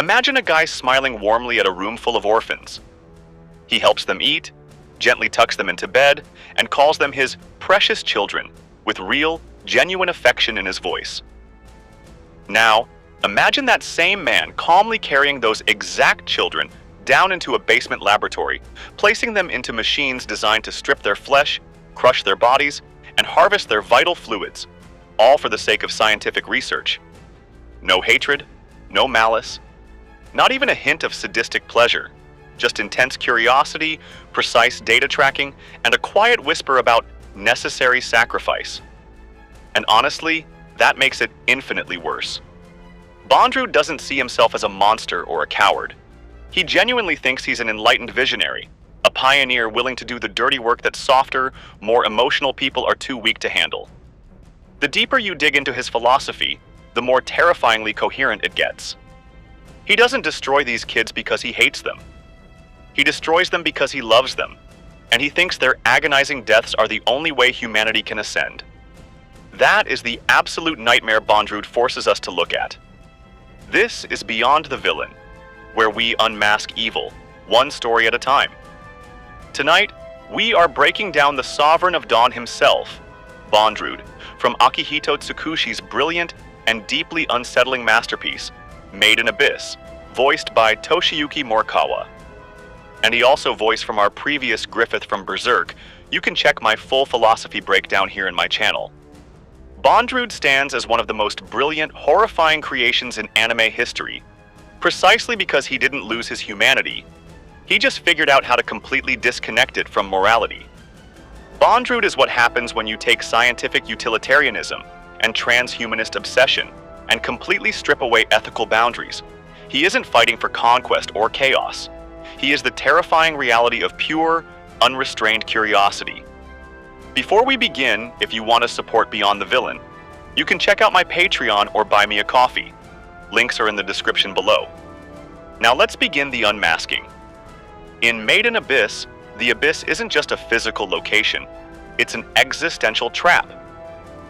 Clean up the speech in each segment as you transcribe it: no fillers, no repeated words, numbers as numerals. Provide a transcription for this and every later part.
Imagine a guy smiling warmly at a room full of orphans. He helps them eat, gently tucks them into bed, and calls them his precious children, with real, genuine affection in his voice. Now, imagine that same man calmly carrying those exact children down into a basement laboratory, placing them into machines designed to strip their flesh, crush their bodies, and harvest their vital fluids, all for the sake of scientific research. No hatred, no malice, not even a hint of sadistic pleasure, just intense curiosity, precise data tracking, and a quiet whisper about necessary sacrifice. And honestly, that makes it infinitely worse. Bondrewd doesn't see himself as a monster or a coward. He genuinely thinks he's an enlightened visionary, a pioneer willing to do the dirty work that softer, more emotional people are too weak to handle. The deeper you dig into his philosophy, the more terrifyingly coherent it gets. He doesn't destroy these kids because he hates them. He destroys them because he loves them, and he thinks their agonizing deaths are the only way humanity can ascend. That is the absolute nightmare Bondrewd forces us to look at. This is Beyond the Villain, where we unmask evil, one story at a time. Tonight, we are breaking down the Sovereign of Dawn himself, Bondrewd, from Akihito Tsukushi's brilliant and deeply unsettling masterpiece, Made in Abyss, voiced by Toshiyuki Morikawa. And he also voiced from our previous Griffith from Berserk. You can check my full philosophy breakdown here in my channel. Bondrewd stands as one of the most brilliant, horrifying creations in anime history, precisely because he didn't lose his humanity. He just figured out how to completely disconnect it from morality. Bondrewd is what happens when you take scientific utilitarianism and transhumanist obsession and completely strip away ethical boundaries. He isn't fighting for conquest or chaos. He is the terrifying reality of pure, unrestrained curiosity. Before we begin, if you want to support Beyond the Villain, you can check out my Patreon or buy me a coffee. Links are in the description below. Now let's begin the unmasking. In Made in Abyss, the abyss isn't just a physical location, it's an existential trap.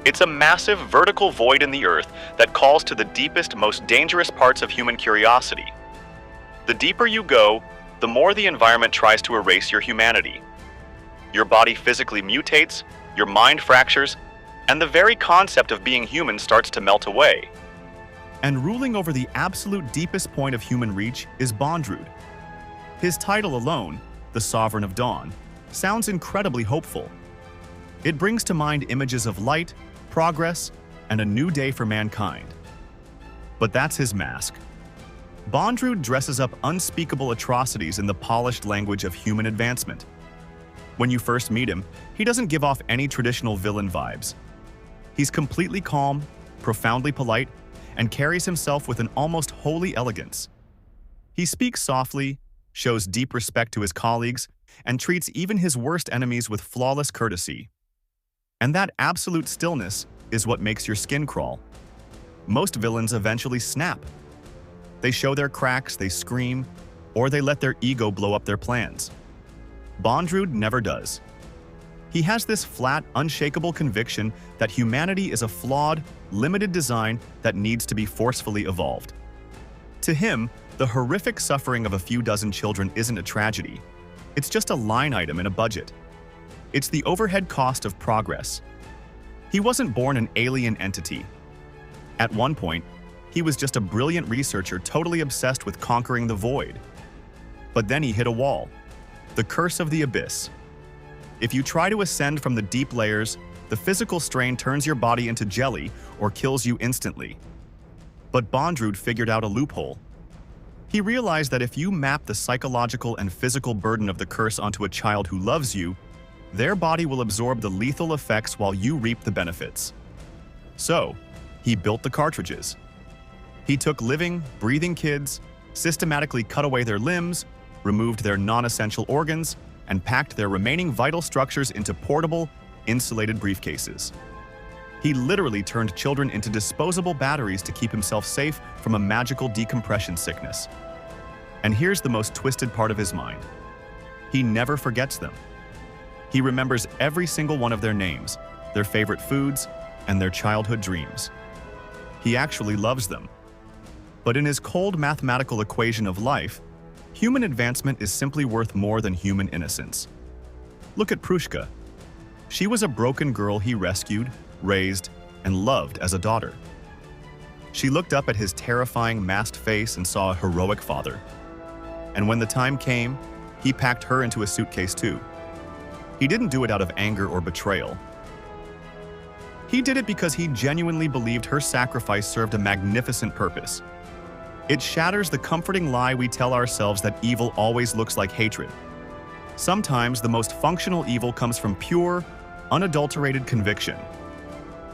It's a massive vertical void in the earth that calls to the deepest, most dangerous parts of human curiosity. The deeper you go, the more the environment tries to erase your humanity. Your body physically mutates, your mind fractures, and the very concept of being human starts to melt away. And ruling over the absolute deepest point of human reach is Bondrewd. His title alone, the Sovereign of Dawn, sounds incredibly hopeful. It brings to mind images of light, progress, and a new day for mankind. But that's his mask. Bondrewd dresses up unspeakable atrocities in the polished language of human advancement. When you first meet him, he doesn't give off any traditional villain vibes. He's completely calm, profoundly polite, and carries himself with an almost holy elegance. He speaks softly, shows deep respect to his colleagues, and treats even his worst enemies with flawless courtesy. And that absolute stillness is what makes your skin crawl. Most villains eventually snap. They show their cracks, they scream, or they let their ego blow up their plans. Bondrewd never does. He has this flat, unshakable conviction that humanity is a flawed, limited design that needs to be forcefully evolved. To him, the horrific suffering of a few dozen children isn't a tragedy. It's just a line item in a budget. It's the overhead cost of progress. He wasn't born an alien entity. At one point, he was just a brilliant researcher totally obsessed with conquering the void. But then he hit a wall. The curse of the abyss. If you try to ascend from the deep layers, the physical strain turns your body into jelly or kills you instantly. But Bondrewd figured out a loophole. He realized that if you map the psychological and physical burden of the curse onto a child who loves you, their body will absorb the lethal effects while you reap the benefits. So, he built the cartridges. He took living, breathing kids, systematically cut away their limbs, removed their non-essential organs, and packed their remaining vital structures into portable, insulated briefcases. He literally turned children into disposable batteries to keep himself safe from a magical decompression sickness. And here's the most twisted part of his mind. He never forgets them. He remembers every single one of their names, their favorite foods, and their childhood dreams. He actually loves them. But in his cold mathematical equation of life, human advancement is simply worth more than human innocence. Look at Prushka. She was a broken girl he rescued, raised, and loved as a daughter. She looked up at his terrifying masked face and saw a heroic father. And when the time came, he packed her into a suitcase too. He didn't do it out of anger or betrayal. He did it because he genuinely believed her sacrifice served a magnificent purpose. It shatters the comforting lie we tell ourselves that evil always looks like hatred. Sometimes the most functional evil comes from pure, unadulterated conviction.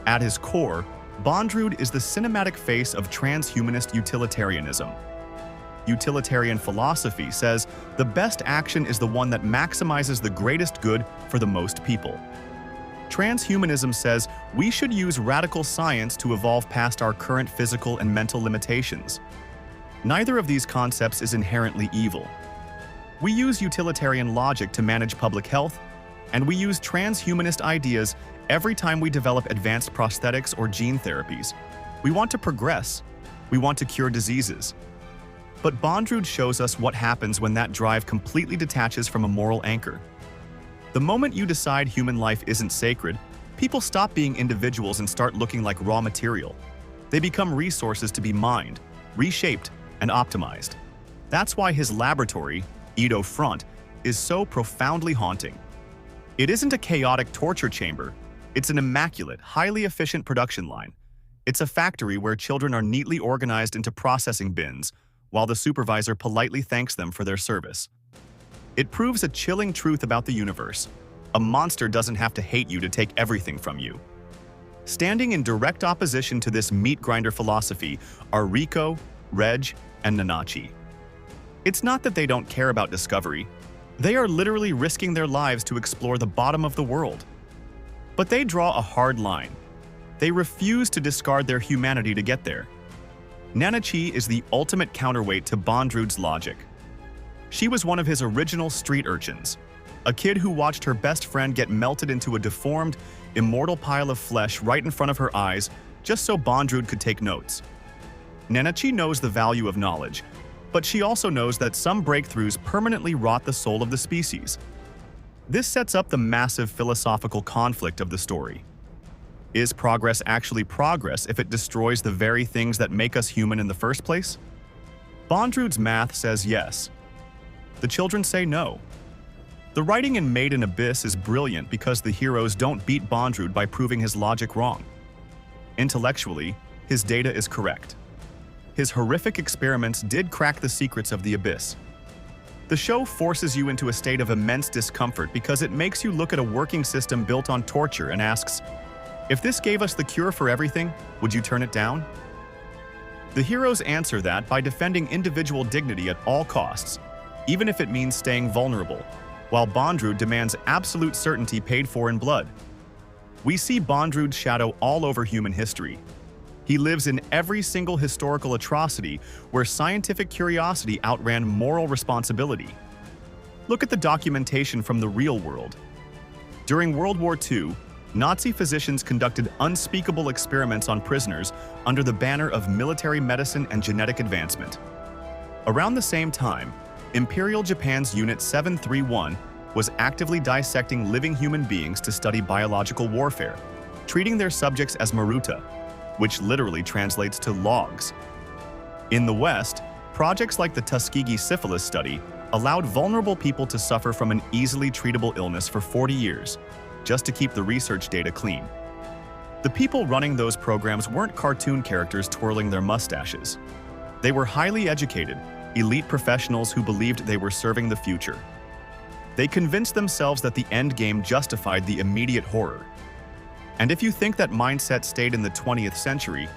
At his core, Bondrewd is the cinematic face of transhumanist utilitarianism. Utilitarian philosophy says the best action is the one that maximizes the greatest good for the most people. Transhumanism says we should use radical science to evolve past our current physical and mental limitations. Neither of these concepts is inherently evil. We use utilitarian logic to manage public health, and we use transhumanist ideas every time we develop advanced prosthetics or gene therapies. We want to progress. We want to cure diseases. But Bondrewd shows us what happens when that drive completely detaches from a moral anchor. The moment you decide human life isn't sacred, people stop being individuals and start looking like raw material. They become resources to be mined, reshaped, and optimized. That's why his laboratory, Edo Front, is so profoundly haunting. It isn't a chaotic torture chamber. It's an immaculate, highly efficient production line. It's a factory where children are neatly organized into processing bins, while the supervisor politely thanks them for their service. It proves a chilling truth about the universe. A monster doesn't have to hate you to take everything from you. Standing in direct opposition to this meat grinder philosophy are Rico, Reg, and Nanachi. It's not that they don't care about discovery. They are literally risking their lives to explore the bottom of the world. But they draw a hard line. They refuse to discard their humanity to get there. Nanachi is the ultimate counterweight to Bondrewd's logic. She was one of his original street urchins, a kid who watched her best friend get melted into a deformed, immortal pile of flesh right in front of her eyes just so Bondrewd could take notes. Nanachi knows the value of knowledge, but she also knows that some breakthroughs permanently rot the soul of the species. This sets up the massive philosophical conflict of the story. Is progress actually progress if it destroys the very things that make us human in the first place? Bondrewd's math says yes. The children say no. The writing in Made in Abyss is brilliant because the heroes don't beat Bondrewd by proving his logic wrong. Intellectually, his data is correct. His horrific experiments did crack the secrets of the Abyss. The show forces you into a state of immense discomfort because it makes you look at a working system built on torture and asks, if this gave us the cure for everything, would you turn it down? The heroes answer that by defending individual dignity at all costs, even if it means staying vulnerable, while Bondrewd demands absolute certainty paid for in blood. We see Bondrewd's shadow all over human history. He lives in every single historical atrocity where scientific curiosity outran moral responsibility. Look at the documentation from the real world. During World War II, Nazi physicians conducted unspeakable experiments on prisoners under the banner of military medicine and genetic advancement. Around the same time, Imperial Japan's Unit 731 was actively dissecting living human beings to study biological warfare, treating their subjects as maruta, which literally translates to logs. In the West, projects like the Tuskegee syphilis study allowed vulnerable people to suffer from an easily treatable illness for 40 years, just to keep the research data clean. The people running those programs weren't cartoon characters twirling their mustaches. They were highly educated, elite professionals who believed they were serving the future. They convinced themselves that the end game justified the immediate horror. And if you think that mindset stayed in the 20th century,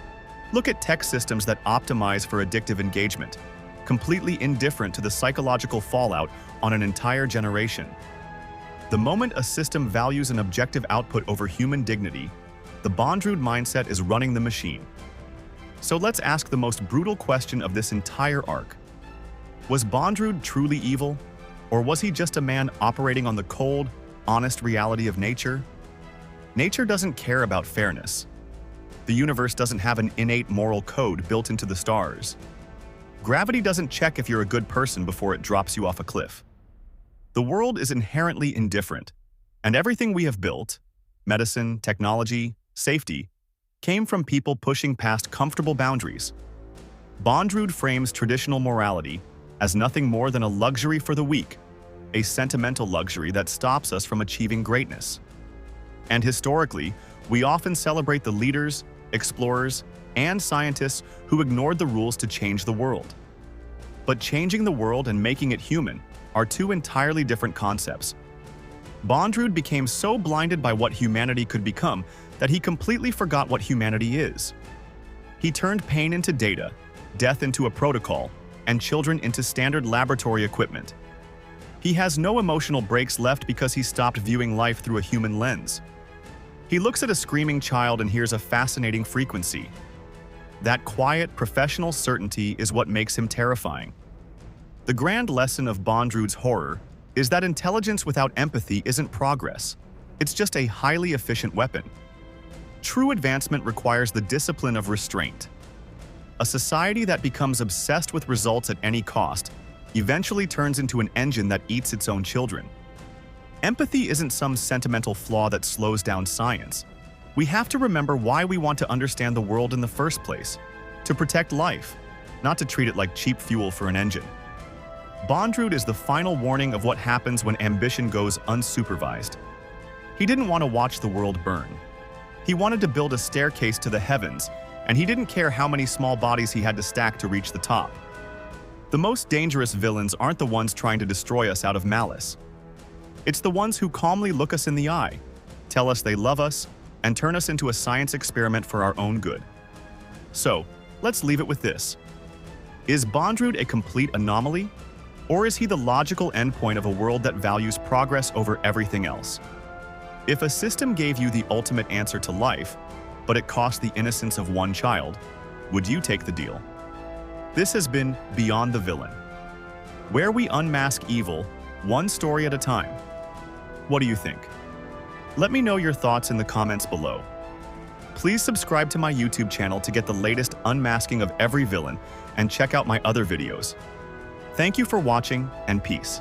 look at tech systems that optimize for addictive engagement, completely indifferent to the psychological fallout on an entire generation. The moment a system values an objective output over human dignity, the Bondrewd mindset is running the machine. So let's ask the most brutal question of this entire arc. Was Bondrewd truly evil? Or was he just a man operating on the cold, honest reality of nature? Nature doesn't care about fairness. The universe doesn't have an innate moral code built into the stars. Gravity doesn't check if you're a good person before it drops you off a cliff. The world is inherently indifferent, and everything we have built, medicine, technology, safety, came from people pushing past comfortable boundaries. Bondrewd frames traditional morality as nothing more than a luxury for the weak, a sentimental luxury that stops us from achieving greatness. And historically, we often celebrate the leaders, explorers, and scientists who ignored the rules to change the world. But changing the world and making it human are two entirely different concepts. Bondrewd became so blinded by what humanity could become that he completely forgot what humanity is. He turned pain into data, death into a protocol, and children into standard laboratory equipment. He has no emotional breaks left because he stopped viewing life through a human lens. He looks at a screaming child and hears a fascinating frequency. That quiet, professional certainty is what makes him terrifying. The grand lesson of Bondrewd's horror is that intelligence without empathy isn't progress. It's just a highly efficient weapon. True advancement requires the discipline of restraint. A society that becomes obsessed with results at any cost eventually turns into an engine that eats its own children. Empathy isn't some sentimental flaw that slows down science. We have to remember why we want to understand the world in the first place: to protect life, not to treat it like cheap fuel for an engine. Bondrewd is the final warning of what happens when ambition goes unsupervised. He didn't want to watch the world burn. He wanted to build a staircase to the heavens, and he didn't care how many small bodies he had to stack to reach the top. The most dangerous villains aren't the ones trying to destroy us out of malice. It's the ones who calmly look us in the eye, tell us they love us, and turn us into a science experiment for our own good. So, let's leave it with this. Is Bondrewd a complete anomaly? Or is he the logical endpoint of a world that values progress over everything else? If a system gave you the ultimate answer to life, but it cost the innocence of one child, would you take the deal? This has been Beyond the Villain, where we unmask evil, one story at a time. What do you think? Let me know your thoughts in the comments below. Please subscribe to my YouTube channel to get the latest unmasking of every villain and check out my other videos. Thank you for watching, and peace.